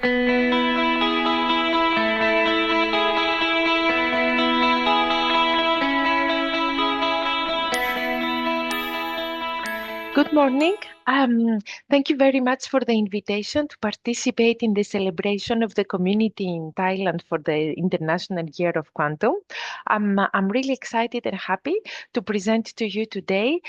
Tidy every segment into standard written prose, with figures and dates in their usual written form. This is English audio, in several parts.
Good morning. Thank you very much for the invitation to participate in the celebration of the community in Thailand for the International Year of Quantum. I'm really excited and happy to present to you today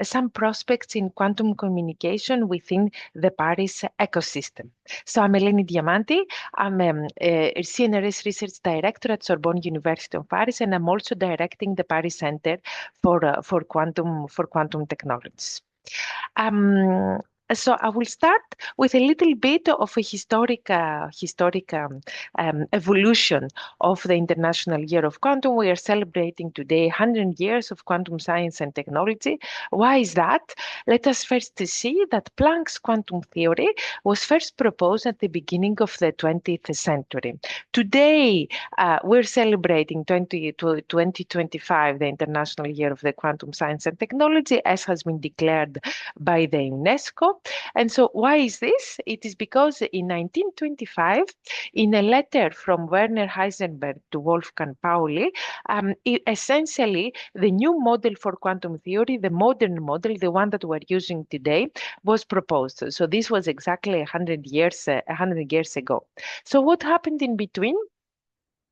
some prospects in quantum communication within the Paris ecosystem. So I'm Eleni Diamanti. I'm a CNRS Research Director at Sorbonne University of Paris, and I'm also directing the Paris Center for quantum technologies. So I will start with a little bit of a historic evolution of the International Year of Quantum. We are celebrating today 100 years of quantum science and technology. Why is that? Let us first see that Planck's quantum theory was first proposed at the beginning of the 20th century. Today, we're celebrating 2025, the International Year of the Quantum Science and Technology, as has been declared by the UNESCO. And so why is this? It is because in 1925, in a letter from Werner Heisenberg to Wolfgang Pauli, essentially the new model for quantum theory, the modern model, the one that we're using today, was proposed. So this was exactly 100 years ago. So what happened in between?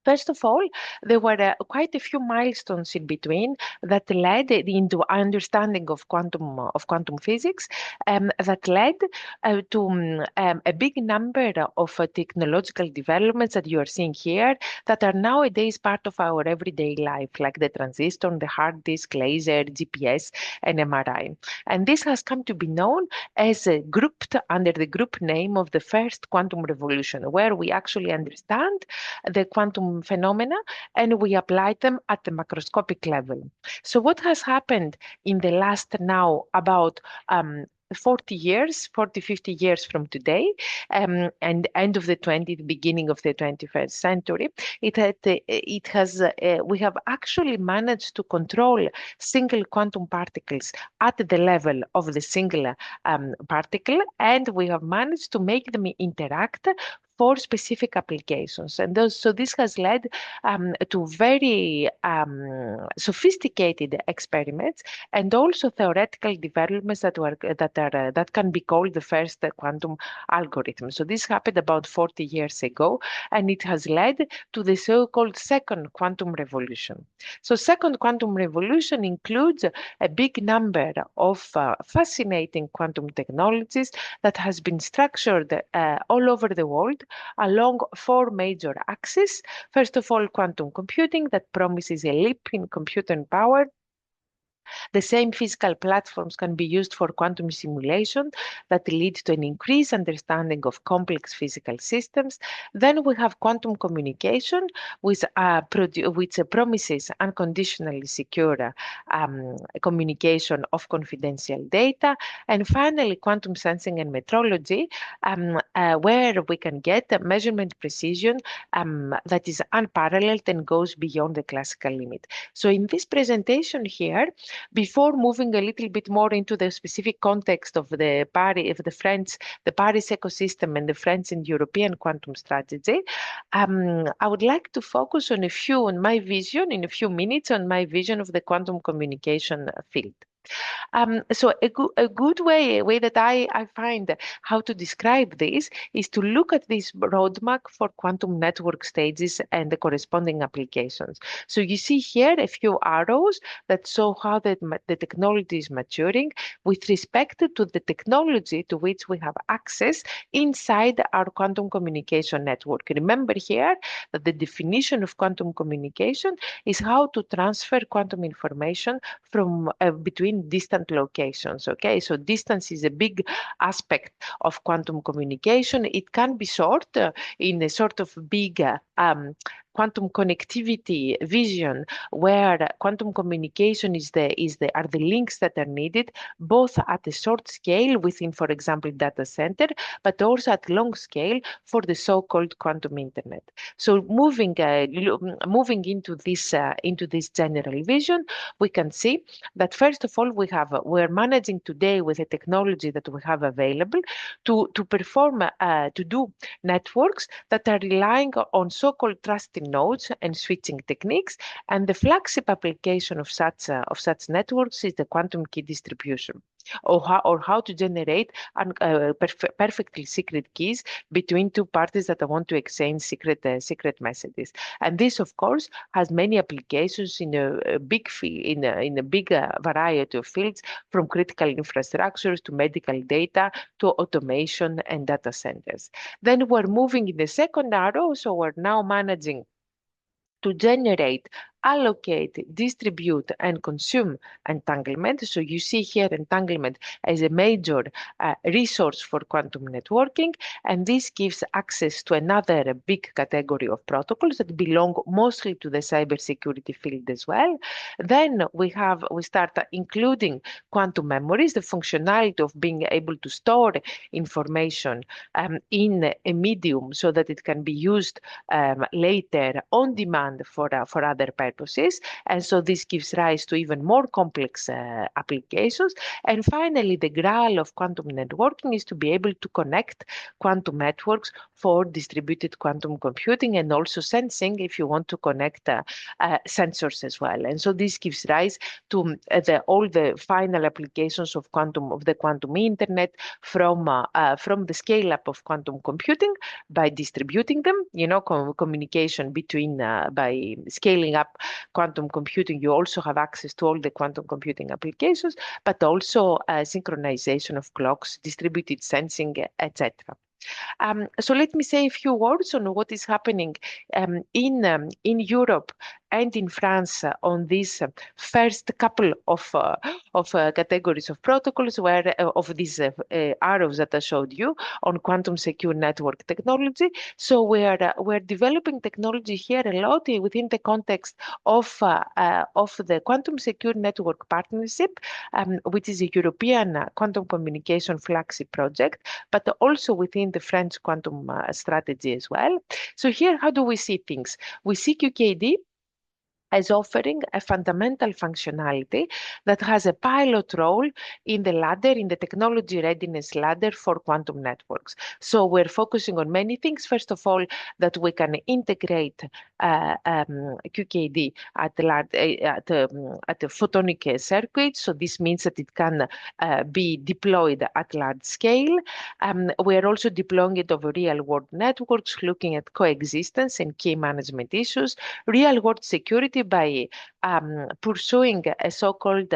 First of all, there were quite a few milestones in between that led into understanding of quantum physics, that led to a big number of technological developments that you are seeing here that are nowadays part of our everyday life, like the transistor, the hard disk, laser, GPS, and MRI. And this has come to be known as grouped under the group name of the first quantum revolution, where we actually understand the quantum phenomena and we apply them at the macroscopic level. So what has happened in the last now about 40 years, 50 years from today, and end of the 20th, beginning of the 21st century, we have actually managed to control single quantum particles at the level of the single particle, and we have managed to make them interact for specific applications. And so this has led to very sophisticated experiments and also theoretical developments that can be called the first quantum algorithm. So this happened about 40 years ago, and it has led to the so-called second quantum revolution. So second quantum revolution includes a big number of fascinating quantum technologies that has been structured all over the world along four major axes. First of all, quantum computing that promises a leap in computing power. The same physical platforms can be used for quantum simulation that lead to an increased understanding of complex physical systems. Then we have quantum communication, which promises unconditionally secure communication of confidential data. And finally, quantum sensing and metrology, where we can get a measurement precision that is unparalleled and goes beyond the classical limit. So in this presentation here, before moving a little bit more into the specific context of the Paris ecosystem and the French and European quantum strategy, I would like to focus on my vision in a few minutes on my vision of the quantum communication field. So a good way that I find how to describe this is to look at this roadmap for quantum network stages and the corresponding applications. So you see here a few arrows that show how the technology is maturing with respect to the technology to which we have access inside our quantum communication network. Remember here that the definition of quantum communication is how to transfer quantum information from between distant locations. Okay, so distance is a big aspect of quantum communication. It can be short in a sort of big quantum connectivity vision, where quantum communication are the links that are needed, both at a short scale within, for example, data center, but also at long scale for the so-called quantum internet. So moving into this general vision, we can see that first of all we're managing today with the technology that we have available to do networks that are relying on so-called trusted nodes and switching techniques, and the flagship application of such networks is the quantum key distribution, or how to generate perfectly secret keys between two parties that want to exchange secret messages. And this, of course, has many applications in a big variety of fields, from critical infrastructures to medical data to automation and data centers. Then we're moving in the second arrow, so we're now managing to generate, allocate, distribute, and consume entanglement. So you see here entanglement as a major resource for quantum networking, and this gives access to another big category of protocols that belong mostly to the cybersecurity field as well. Then we start including quantum memories, the functionality of being able to store information in a medium so that it can be used later on demand for other purposes. And so this gives rise to even more complex applications. And finally, the graal of quantum networking is to be able to connect quantum networks for distributed quantum computing, and also sensing if you want to connect sensors as well. And so this gives rise to all the final applications of the quantum internet, from the scale up of quantum computing by distributing them, communication between by scaling up quantum computing. You also have access to all the quantum computing applications, but also synchronization of clocks, distributed sensing, etc. So let me say a few words on what is happening in Europe and in France on these first couple of categories of protocols, where of these arrows that I showed you on quantum secure network technology. So we're developing technology here a lot within the context of the Quantum Secure Network Partnership, which is a European quantum communication flagship project, but also within the French quantum strategy as well. So here, how do we see things? We see QKD as offering a fundamental functionality that has a pilot role in the technology readiness ladder for quantum networks. So we're focusing on many things. First of all, that we can integrate QKD at the photonic circuit. So this means that it can be deployed at large scale. We're also deploying it over real-world networks, looking at coexistence and key management issues, real-world security by pursuing a so-called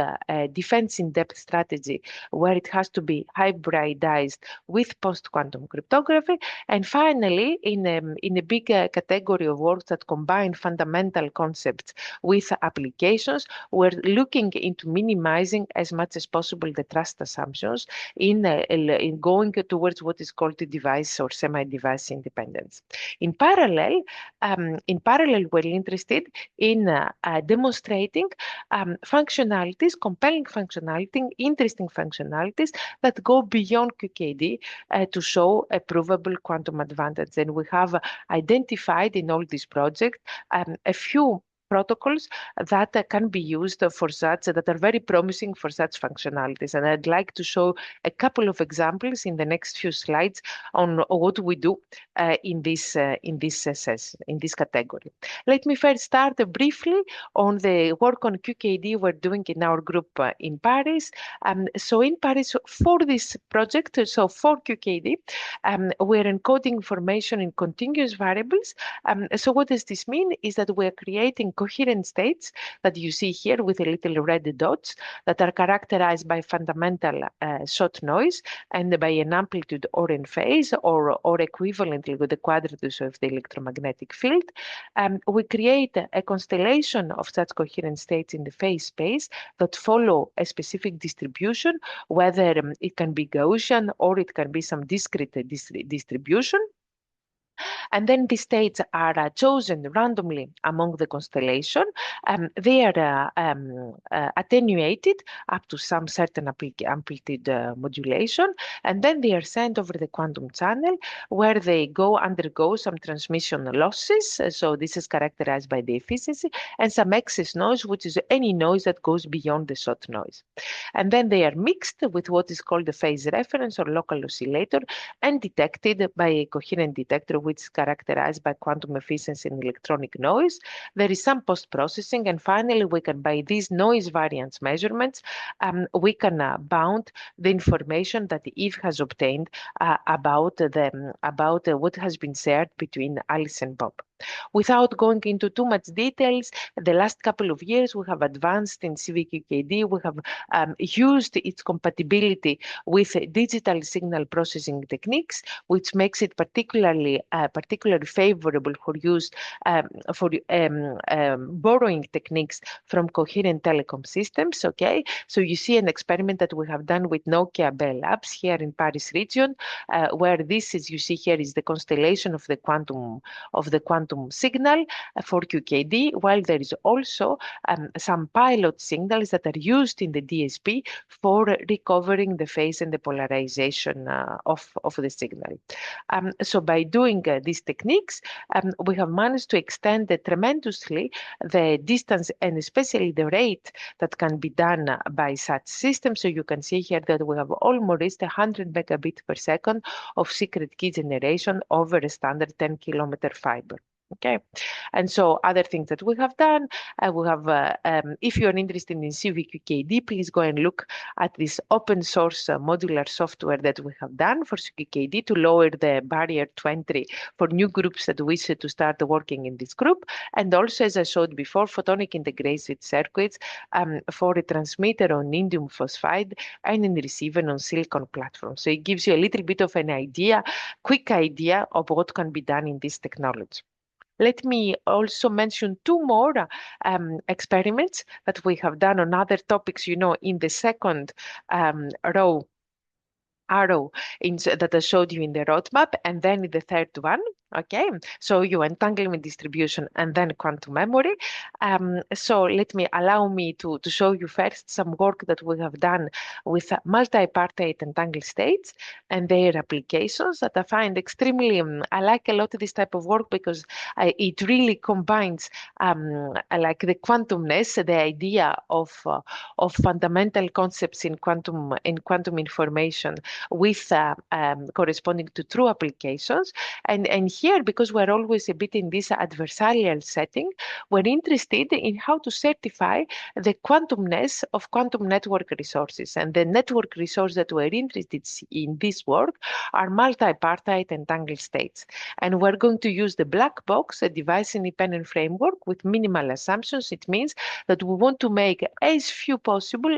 defense in-depth strategy, where it has to be hybridized with post-quantum cryptography. And finally, in a big category of works that combine fundamental concepts with applications, we're looking into minimizing as much as possible the trust assumptions in going towards what is called the device or semi-device independence. In parallel, we're interested in demonstrating functionalities, compelling functionality, interesting functionalities that go beyond QKD to show a provable quantum advantage. And we have identified in all these projects a few protocols that can be used for such, that are very promising for such functionalities. And I'd like to show a couple of examples in the next few slides on what we do in this category. Let me first start briefly on the work on QKD we're doing in our group in Paris. So in Paris, for this project, so for QKD, we're encoding information in continuous variables. So what does this mean is that we're creating coherent states that you see here with a little red dots that are characterized by fundamental shot noise and by an amplitude or in phase or equivalently with the quadratus of the electromagnetic field. We create a constellation of such coherent states in the phase space that follow a specific distribution, whether it can be Gaussian or it can be some discrete distribution. And then the states are chosen randomly among the constellation. They are attenuated up to some certain amplitude modulation, and then they are sent over the quantum channel where they undergo some transmission losses. So this is characterized by the efficiency, and some excess noise, which is any noise that goes beyond the shot noise. And then they are mixed with what is called the phase reference or local oscillator and detected by a coherent detector, which is characterized by quantum efficiency and electronic noise. There is some post-processing, and finally we can, by these noise variance measurements, we can bound the information that Eve has obtained about what has been shared between Alice and Bob. Without going into too much details, the last couple of years we have advanced in CVQKD. We have used its compatibility with digital signal processing techniques, which makes it particularly favorable for use for borrowing techniques from coherent telecom systems. Okay, so you see an experiment that we have done with Nokia Bell Labs here in Paris region, where this is, you see here, is the constellation of the quantum signal for QKD, while there is also some pilot signals that are used in the DSP for recovering the phase and the polarization of the signal. So by doing these techniques, we have managed to extend tremendously the distance and especially the rate that can be done by such systems. So you can see here that we have almost 100 megabits per second of secret key generation over a standard 10-kilometer fiber. Okay, and so other things that we have done, we have, if you're interested in CVQKD, please go and look at this open source modular software that we have done for CVQKD to lower the barrier to entry for new groups that wish to start working in this group. And also, as I showed before, photonic integrated circuits for a transmitter on indium phosphide and a receiver on silicon platform. So it gives you a little bit of an idea, quick idea of what can be done in this technology. Let me also mention two more experiments that we have done on other topics, you know, in the second arrow that I showed you in the roadmap, and then in the third one. Okay, so you entanglement distribution and then quantum memory. So allow me to show you first some work that we have done with multipartite entangled states and their applications that I find extremely, I like a lot of this type of work because it really combines like the quantumness, the idea of fundamental concepts in quantum information with corresponding to true applications. And here, because we're always a bit in this adversarial setting, we're interested in how to certify the quantumness of quantum network resources. And the network resource that we're interested in this work are multipartite entangled states. And we're going to use the black box, a device-independent framework with minimal assumptions. It means that we want to make as few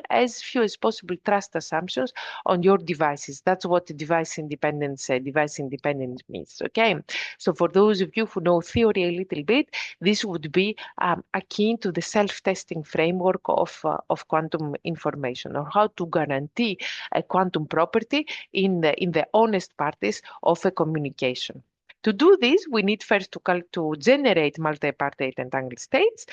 as possible trust assumptions on your devices. That's what device independence means. Okay, so for those of you who know theory a little bit, this would be akin to the self-testing framework of quantum information, or how to guarantee a quantum property in the honest parties of a communication. To do this, we need first to generate multipartite entangled states.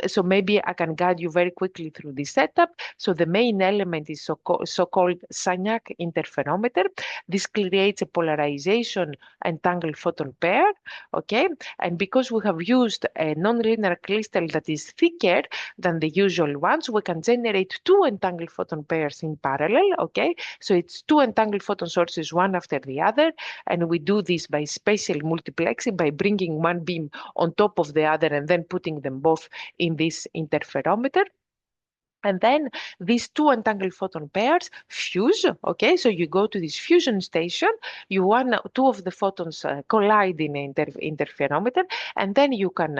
So maybe I can guide you very quickly through this setup. So the main element is so-called Sagnac interferometer. This creates a polarization entangled photon pair, okay? And because we have used a nonlinear crystal that is thicker than the usual ones, we can generate two entangled photon pairs in parallel, okay? So it's two entangled photon sources, one after the other, and we do this by spatial multiplexing, by bringing one beam on top of the other and then putting them both in this interferometer. And then these two entangled photon pairs fuse, okay? So you go to this fusion station, two of the photons collide in an interferometer, and then you can,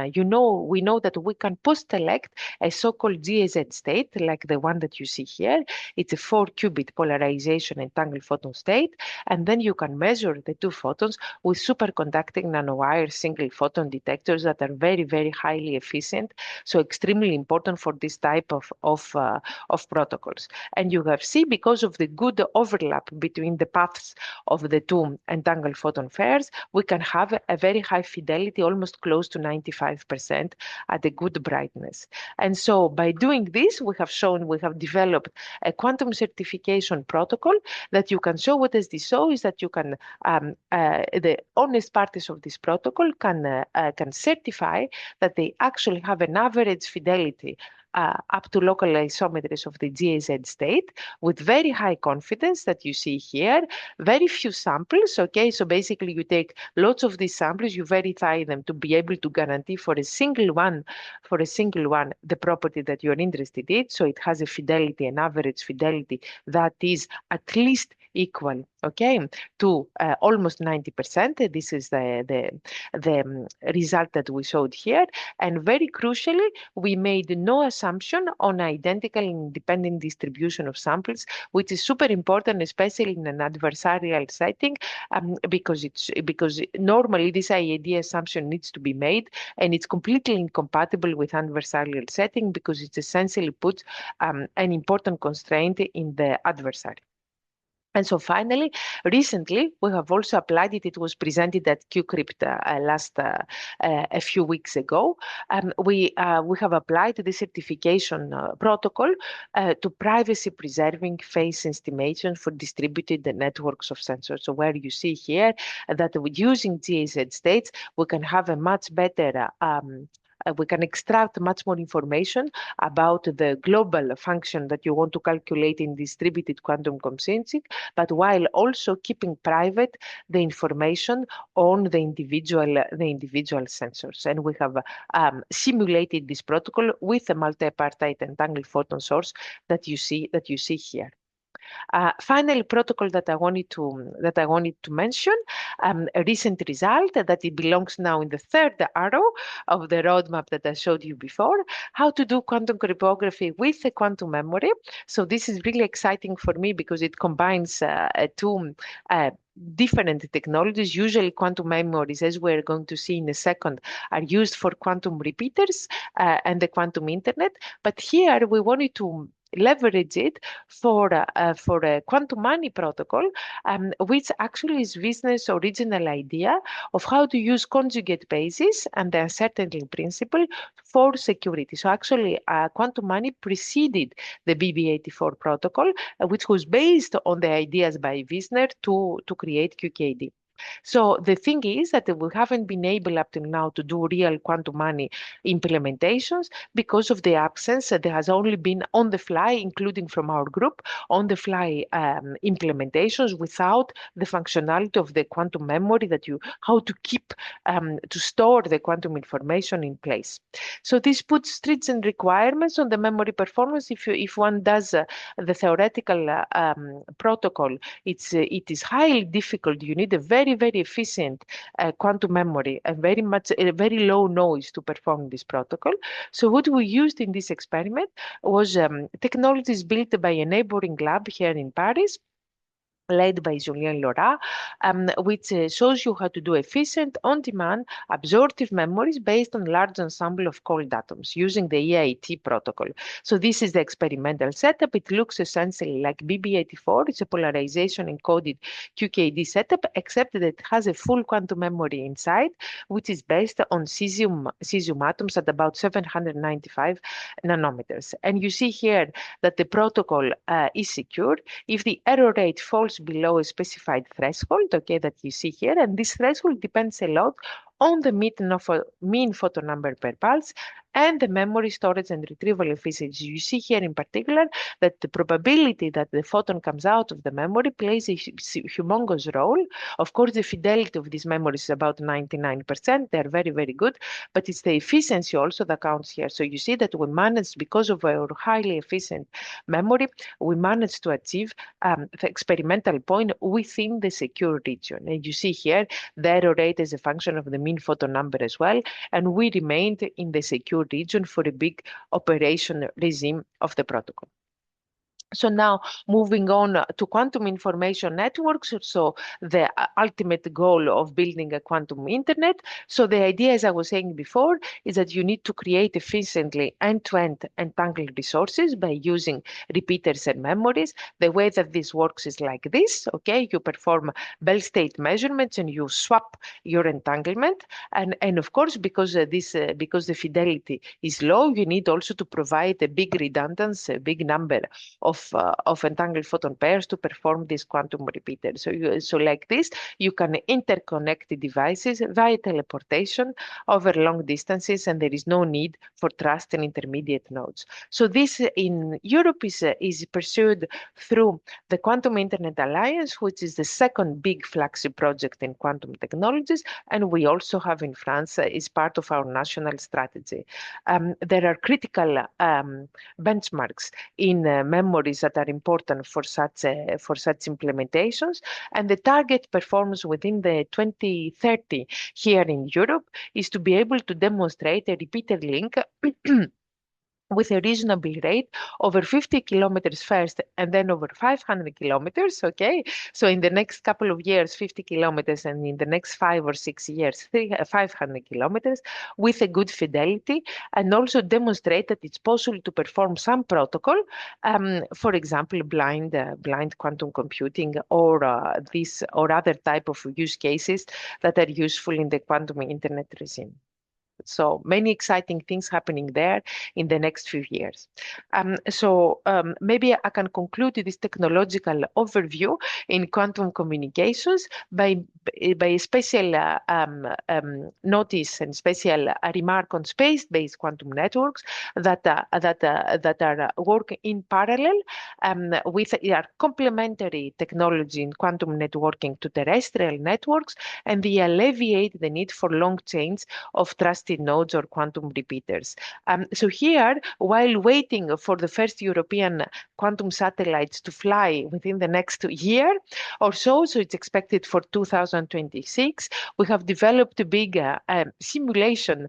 we know that we can post-select a so-called GAZ state, like the one that you see here. It's a 4-qubit polarization entangled photon state, and then you can measure the two photons with superconducting nanowire single photon detectors that are very, very highly efficient. So extremely important for this type of of protocols. And you have seen, because of the good overlap between the paths of the two entangled photon pairs, we can have a very high fidelity, almost close to 95% at a good brightness. And so by doing this, we have developed a quantum certification protocol that you can show. What does this show is that you can, the honest parties of this protocol can certify that they actually have an average fidelity up to local isometries of the GAZ state with very high confidence that you see here, very few samples, okay? So basically you take lots of these samples, you verify them to be able to guarantee for a single one, the property that you're interested in. So it has a fidelity, an average fidelity that is at least equal, okay, to almost 90%. This is the result that we showed here. And very crucially, we made no assumption on identical and independent distribution of samples, which is super important, especially in an adversarial setting, because normally this IED assumption needs to be made, and it's completely incompatible with adversarial setting because it essentially puts an important constraint in the adversary. And so finally, recently, we have also applied it. It was presented at QCrypt a few weeks ago. We have applied the certification protocol to privacy-preserving phase estimation for distributed networks of sensors. So where you see here that with using GAZ states, we can have a much better we can extract much more information about the global function that you want to calculate in distributed quantum computing, but while also keeping private the information on the individual sensors. And we have simulated this protocol with a multi-apartheid entangled photon source that you see here. Final protocol that I wanted to mention, a recent result that it belongs now in the third arrow of the roadmap that I showed you before, how to do quantum cryptography with a quantum memory. So this is really exciting for me because it combines two different technologies. Usually quantum memories, as we're going to see in a second, are used for quantum repeaters and the quantum internet. But here we wanted to leverage it for a quantum money protocol, which actually is Wisner's original idea of how to use conjugate basis and the uncertainty principle for security. So actually, quantum money preceded the BB84 protocol, which was based on the ideas by Wisner to create QKD. So the thing is that we haven't been able up till now to do real quantum money implementations because of the absence. There has only been on the fly, including from our group, on the fly implementations without the functionality of the quantum memory how to keep, to store the quantum information in place. So this puts stringent requirements on the memory performance. If one does the theoretical protocol, it is highly difficult. You need a very efficient quantum memory and very low noise to perform this protocol. So what we used in this experiment was technologies built by a neighboring lab here in Paris, led by Julien Laura, which shows you how to do efficient, on-demand, absorptive memories based on large ensemble of cold atoms using the EIT protocol. So this is the experimental setup. It looks essentially like BB84. It's a polarization encoded QKD setup, except that it has a full quantum memory inside, which is based on cesium atoms at about 795 nanometers. And you see here that the protocol is secure if the error rate falls below a specified threshold, okay, that you see here, and this threshold depends a lot on the mean photon number per pulse and the memory storage and retrieval efficiency. You see here in particular that the probability that the photon comes out of the memory plays a humongous role. Of course, the fidelity of these memories is about 99%. They're very good, but it's the efficiency also that counts here. So you see that we managed, because of our highly efficient memory, we managed to achieve the experimental point within the secure region. And you see here the error rate is a function of the mean photon number as well, and we remained in the secure region for a big operation regime of the protocol. So now moving on to quantum information networks, so the ultimate goal of building a quantum internet. So the idea, as I was saying before, is that you need to create efficiently end-to-end entangled resources by using repeaters and memories. The way that this works is like this, okay? You perform Bell state measurements and you swap your entanglement. And of course, because because the fidelity is low, you need also to provide a big redundancy, a big number of entangled photon pairs to perform this quantum repeater. So like this, you can interconnect the devices via teleportation over long distances, and there is no need for trust and intermediate nodes. So this in Europe is pursued through the Quantum Internet Alliance, which is the second big flagship project in quantum technologies, and we also have in France is part of our national strategy. There are critical benchmarks in memories that are important for such implementations, and the target performance within the 2030 here in Europe is to be able to demonstrate a repeated link with a reasonable rate over 50 kilometers first and then over 500 kilometers, okay? So in the next couple of years, 50 kilometers, and in the next 5 or 6 years, 500 kilometers with a good fidelity, and also demonstrate that it's possible to perform some protocol, for example, blind quantum computing or this or other type of use cases that are useful in the quantum internet regime. So many exciting things happening there in the next few years. Maybe I can conclude this technological overview in quantum communications by a special notice and special remark on space-based quantum networks that are working in parallel with our complementary technology in quantum networking to terrestrial networks, and they alleviate the need for long chains of trusted nodes or quantum repeaters. So here, while waiting for the first European quantum satellites to fly within the next year or so it's expected for 2026, we have developed a big simulation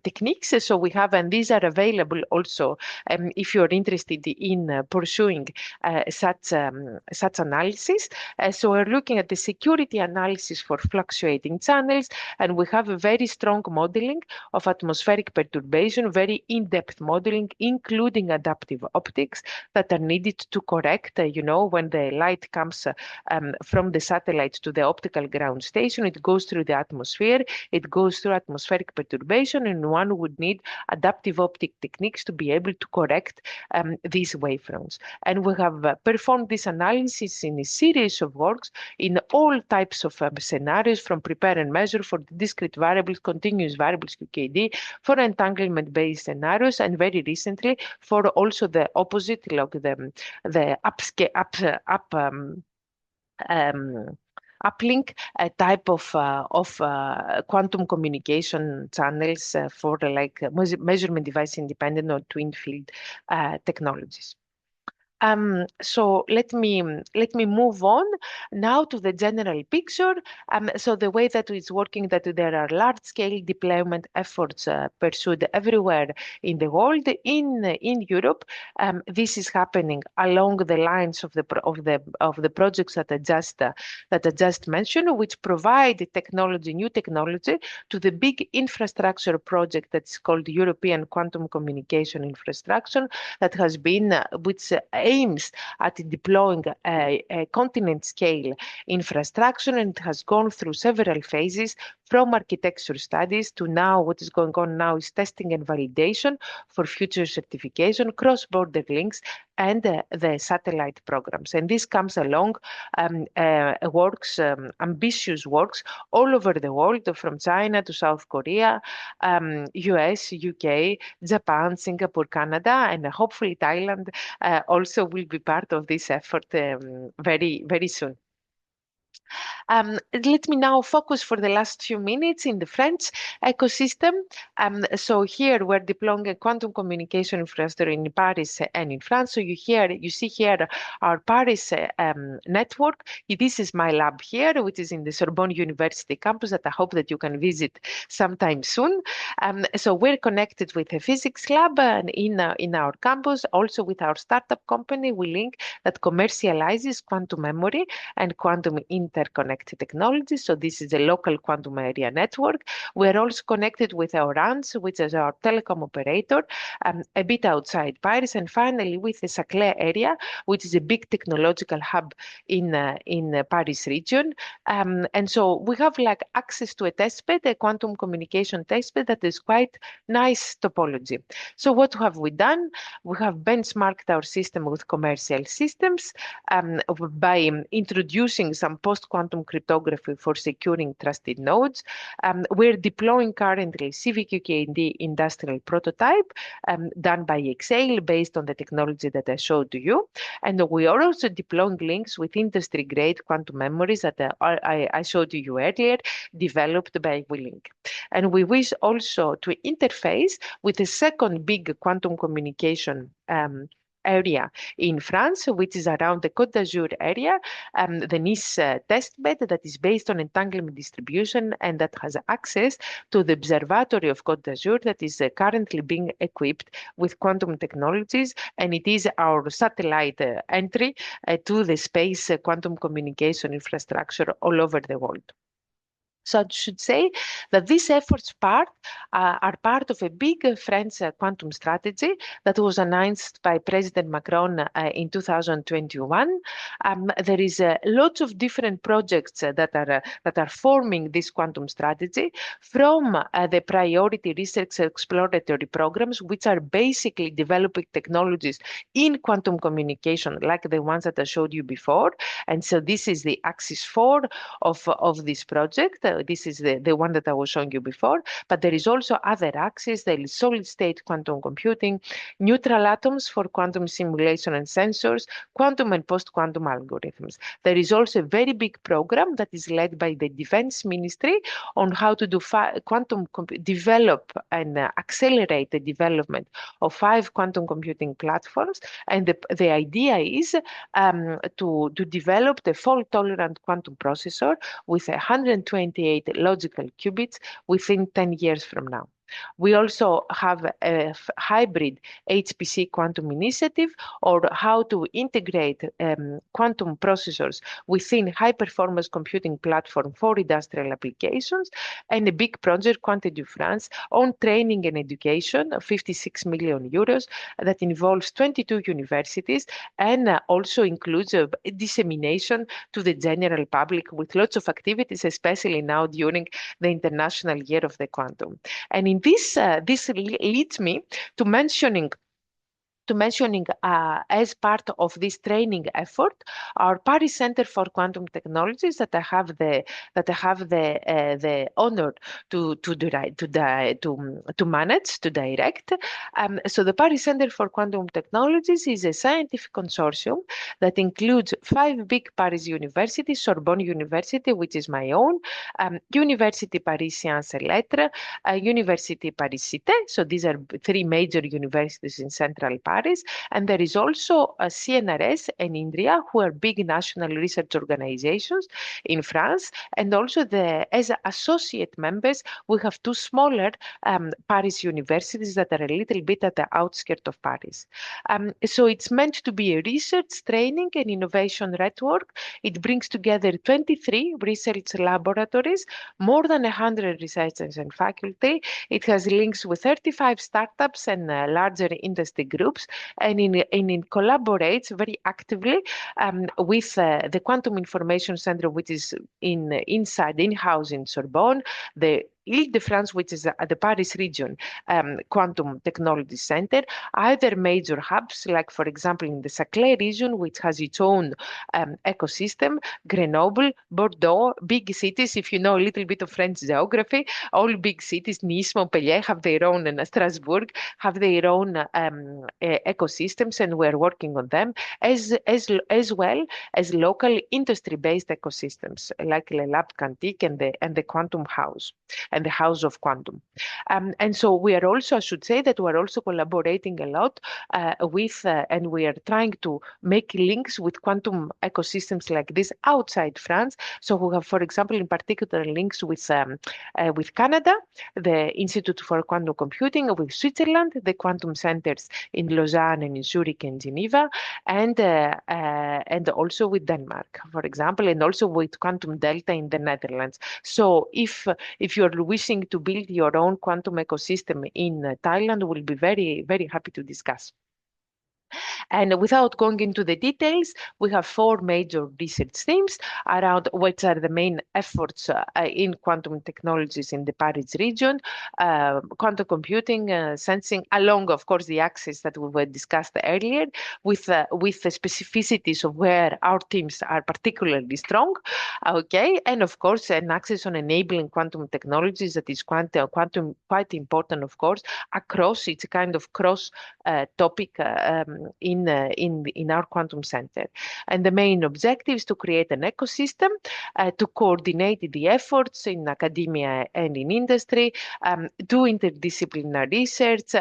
techniques. So we have, and these are available also if you're interested in pursuing such analysis. So we're looking at the security analysis for fluctuating channels, and we have a very strong modeling of atmospheric perturbation, very in-depth modeling, including adaptive optics that are needed to correct, when the light comes from the satellite to the optical ground station, it goes through the atmosphere, it goes through atmospheric perturbation, and one would need adaptive optic techniques to be able to correct these wavefronts. And we have performed this analysis in a series of works in all types of scenarios, from prepare and measure for discrete variables, continuous variables, QKD, for entanglement-based scenarios, and very recently for also the opposite, like the uplink type of quantum communication channels for like measurement device independent or twin field technologies. So let me move on now to the general picture. So the way that it's working, that there are large-scale deployment efforts pursued everywhere in the world. In Europe, this is happening along the lines of the projects that I just mentioned, which provide new technology to the big infrastructure project that's called European Quantum Communication Infrastructure, that has been which aims at deploying a continent-scale infrastructure, and has gone through several phases, from architecture studies to now what is going on now is testing and validation for future certification, cross-border links, and the satellite programs. And this comes along ambitious works all over the world, from China to South Korea, US, UK, Japan, Singapore, Canada, and hopefully Thailand also will be part of this effort very, very soon. Let me now focus for the last few minutes in the French ecosystem. So here we're deploying a quantum communication infrastructure in Paris and in France. So you see here our Paris network. This is my lab here, which is in the Sorbonne University campus that I hope that you can visit sometime soon. So we're connected with a physics lab in our campus, also with our startup company, WeLink, that commercializes quantum memory and quantum interconnect technology. So this is a local quantum area network. We're also connected with our ANS, which is our telecom operator, a bit outside Paris, and finally with the Saclay area, which is a big technological hub in Paris region. And so we have like access to a testbed, a quantum communication testbed that is quite nice topology. So what have we done? We have benchmarked our system with commercial systems by introducing some post-quantum cryptography for securing trusted nodes. We're deploying currently CVQKD industrial prototype done by Exail based on the technology that I showed to you. And we are also deploying links with industry-grade quantum memories that I showed you earlier, developed by WeLink. And we wish also to interface with the second big quantum communication area in France, which is around the Côte d'Azur area, the Nice testbed that is based on entanglement distribution and that has access to the observatory of Côte d'Azur that is currently being equipped with quantum technologies, and it is our satellite entry to the space quantum communication infrastructure all over the world. So I should say that these efforts are part of a big French quantum strategy that was announced by President Macron in 2021. There is lots of different projects that are forming this quantum strategy from the priority research exploratory programs, which are basically developing technologies in quantum communication, like the ones that I showed you before. And so this is the axis 4 of this project. This is the one that I was showing you before, but there is also other axes. There is solid state quantum computing, neutral atoms for quantum simulation and sensors, quantum and post-quantum algorithms. There is also a very big program that is led by the Defense Ministry on how to do develop and accelerate the development of 5 quantum computing platforms. And the idea is to develop the fault-tolerant quantum processor with 128 logical qubits within 10 years from now. We also have a hybrid HPC quantum initiative, or how to integrate quantum processors within high-performance computing platform for industrial applications, and a big project, Quante du France, on training and education of 56 million euros that involves 22 universities and also includes dissemination to the general public with lots of activities, especially now during the International Year of the Quantum. And in this leads me to mentioning as part of this training effort, our Paris Center for Quantum Technologies that I have the honor to manage, to direct. So the Paris Center for Quantum Technologies is a scientific consortium that includes 5 big Paris universities: Sorbonne University, which is my own, Université Paris Sciences et Lettres, Université Paris Cité. So these are 3 major universities in central Paris. And there is also a CNRS and INRIA, who are big national research organizations in France. And also as associate members, we have 2 smaller Paris universities that are a little bit at the outskirts of Paris. So it's meant to be a research, training, and innovation network. It brings together 23 research laboratories, more than 100 researchers and faculty. It has links with 35 startups and larger industry groups, and it collaborates very actively with the Quantum Information Center, which is in-house in Sorbonne, the Île-de-France, which is at the Paris region, Quantum Technology Center, other major hubs, like for example in the Saclay region, which has its own ecosystem, Grenoble, Bordeaux, big cities. If you know a little bit of French geography, all big cities, Nice, Montpellier, have their own, and Strasbourg have their own ecosystems, and we're working on them, as well as local industry-based ecosystems like Le Lab Quantique and the Quantum House and the House of Quantum. And so we are also, I should say that we're also collaborating a lot with, and we are trying to make links with quantum ecosystems like this outside France. So we have, for example, in particular links with Canada, the Institute for Quantum Computing, with Switzerland, the quantum centers in Lausanne and in Zurich and Geneva, and also with Denmark, for example, and also with Quantum Delta in the Netherlands. So if you're wishing to build your own quantum ecosystem in Thailand, we'll be very, very happy to discuss. And without going into the details, we have 4 major research themes around which are the main efforts in quantum technologies in the Paris region, quantum computing, sensing, along, of course, the axis that we were discussed earlier, with the specificities of where our teams are particularly strong, okay, and of course, an axis on enabling quantum technologies that is quite important, of course, across, it's a kind of cross topic in our quantum center. And the main objective is to create an ecosystem to coordinate the efforts in academia and in industry, do interdisciplinary research,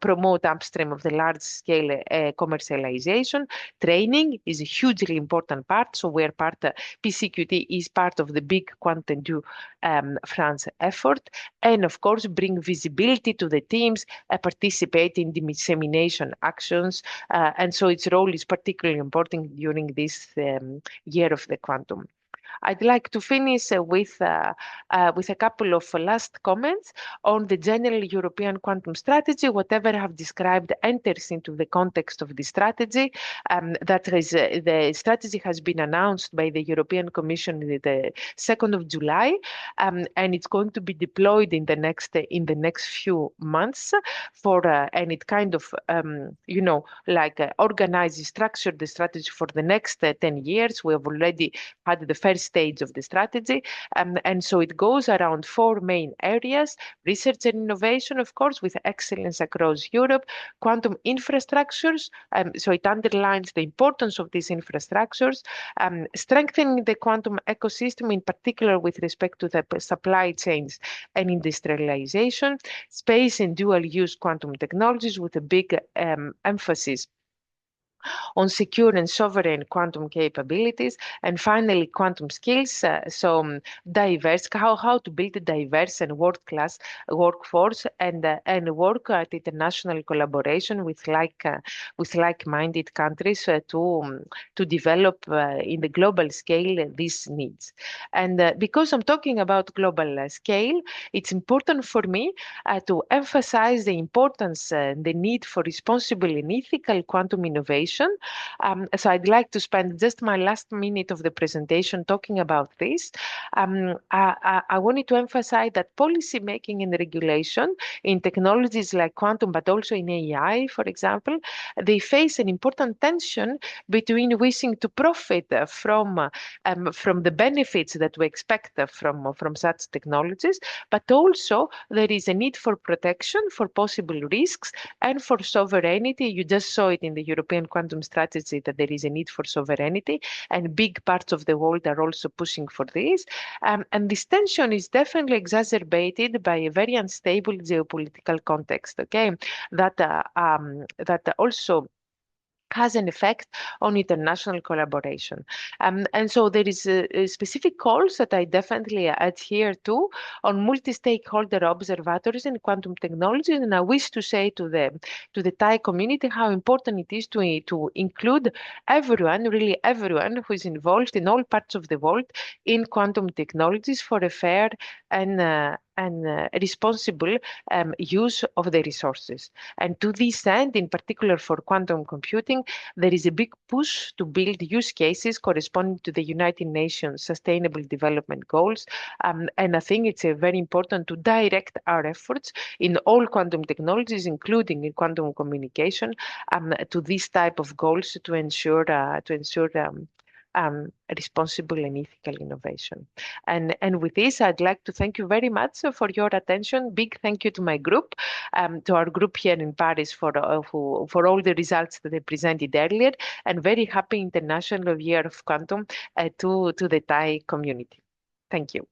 promote upstream of the large scale commercialization. Training is a hugely important part. So we're PCQT is part of the big Quantum Du France effort. And of course, bring visibility to the teams, participate in the dissemination actions, and so its role is particularly important during this year of the quantum. I'd like to finish with a couple of last comments on the general European quantum strategy. Whatever I have described enters into the context of the strategy. That is, the strategy has been announced by the European Commission the 2nd of July, and it's going to be deployed in the next few months and it kind of organizes, structured the strategy for the next 10 years. We have already had the first stage of the strategy. And so it goes around 4 main areas: research and innovation, of course, with excellence across Europe; quantum infrastructures, so it underlines the importance of these infrastructures; strengthening the quantum ecosystem, in particular with respect to the supply chains and industrialization; space and dual-use quantum technologies, with a big emphasis on secure and sovereign quantum capabilities; and finally, quantum skills. Diverse, how to build a diverse and world-class workforce, and work at international collaboration with like-minded countries to develop in the global scale these needs. And because I'm talking about global scale, it's important for me to emphasize the importance and the need for responsible and ethical quantum innovation. So I'd like to spend just my last minute of the presentation talking about this. I wanted to emphasize that policy making and regulation in technologies like quantum, but also in AI, for example, they face an important tension between wishing to profit from the benefits that we expect from such technologies, but also there is a need for protection for possible risks and for sovereignty. You just saw it in the European Quantum Strategy that there is a need for sovereignty, and big parts of the world are also pushing for this. And this tension is definitely exacerbated by a very unstable geopolitical context, okay, that also has an effect on international collaboration. And so there is a specific calls that I definitely adhere to on multi-stakeholder observatories in quantum technologies. And I wish to say to the Thai community how important it is to include everyone, really everyone who is involved in all parts of the world in quantum technologies for a fair and and responsible use of the resources. And to this end, in particular for quantum computing, there is a big push to build use cases corresponding to the United Nations Sustainable Development Goals. And I think it's very important to direct our efforts in all quantum technologies, including in quantum communication, to this type of goals to ensure responsible and ethical innovation. And with this, I'd like to thank you very much for your attention. Big thank you to my group, to our group here in Paris for all the results that they presented earlier, and very happy International Year of Quantum to the Thai community. Thank you.